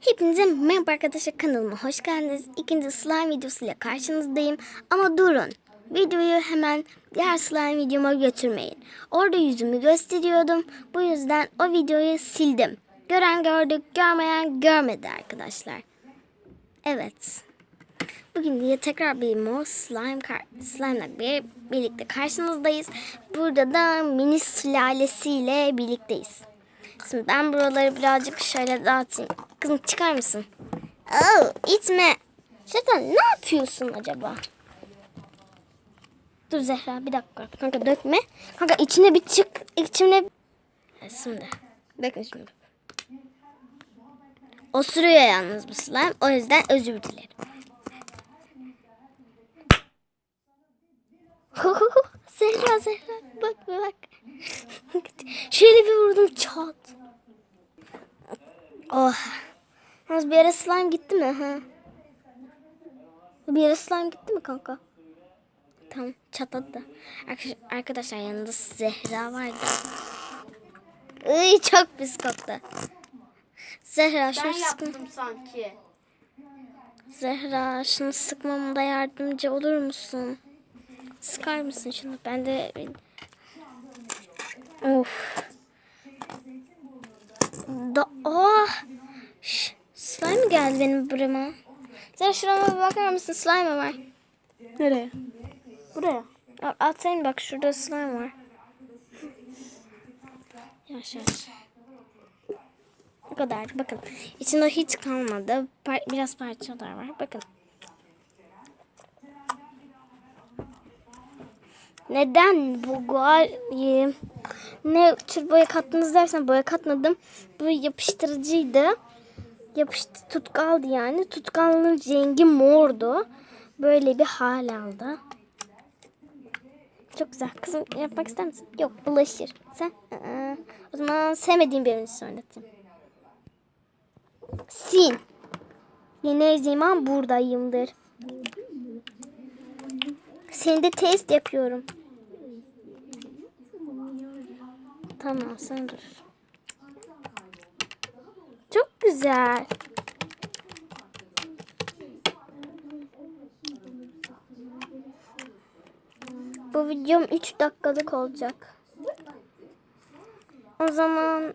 Hepinize merhaba arkadaşlar, kanalıma hoş geldiniz. İkinci slime videosuyla karşınızdayım. Ama durun, videoyu hemen diğer slime videoma götürmeyin. Orada yüzümü gösteriyordum. Bu yüzden o videoyu sildim. Gören gördü, görmeyen görmedi arkadaşlar. Evet. Bugün de tekrar bir mor slime'la birlikte karşınızdayız. Burada da mini sülalesiyle birlikteyiz. Şimdi ben buraları birazcık şöyle dağıtayım. Kızım çıkar mısın? Oo, itme. Şeytan ne yapıyorsun acaba? Dur Zehra bir dakika. Kanka dökme. Kanka içine bir çık. İçine... Şimdi. Bakın şimdi. Osuruyor yalnız bu slime. O yüzden özür dilerim. Zehra bak. Şöyle bir vurdum çat. Oh. Yalnız bir yere slime gitti mi? Ha? Bir yere slime gitti mi kanka? Tamam çatladı da. Arkadaşlar yanında Zehra vardı. Iy, çok pis koktu. Zehra şunu yaptım sanki. Zehra şunu sıkmamda yardımcı olur musun? Sıkar mısın şunu? Ben de... Of. Oh. Slime geldi benim burama. Zehra şurama bir bakar mısın? Slime var. Nereye? Buraya. Atayım bak şurada slime var. Yavaş. Bu kadar. Bakın. İçinde hiç kalmadı. Biraz parçalar var. Bakın. Neden bu ne tür boya kattınız dersen boya katmadım. Bu yapıştırıcıydı. Tutkaldı yani. Tutkalın rengi mordu. Böyle bir hal aldı. Çok güzel. Kızım yapmak ister misin? Yok, bulaşır. Sen? O zaman sevmediğim birini söyleteyim. Sin. Yine zaman buradayımdır. Seni de test yapıyorum. Tamam sen dur. Çok güzel. Bu videom 3 dakikalık olacak. O zaman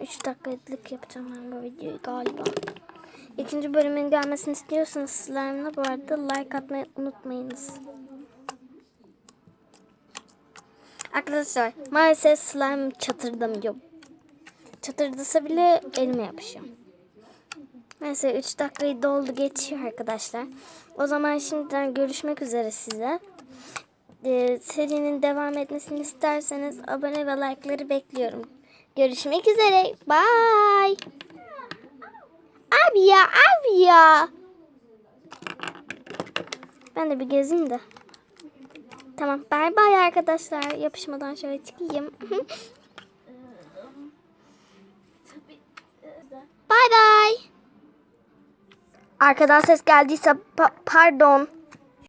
3 dakikalık yapacağım ben bu videoyu galiba. İkinci bölümün gelmesini istiyorsanız slime'la bu arada like atmayı unutmayınız. Arkadaşlar maalesef slime çatırdamıyor. Çatırdasa bile elime yapışıyor. Neyse 3 dakikayı doldu geçiyor arkadaşlar. O zaman şimdiden görüşmek üzere size. Serinin devam etmesini isterseniz abone ve like'ları bekliyorum. Görüşmek üzere. Bye. Abi ya. Ben de bir gezeyim de. Tamam. Bye arkadaşlar. Yapışmadan şöyle çıkayım. Bye. Arkadan ses geldiyse pardon.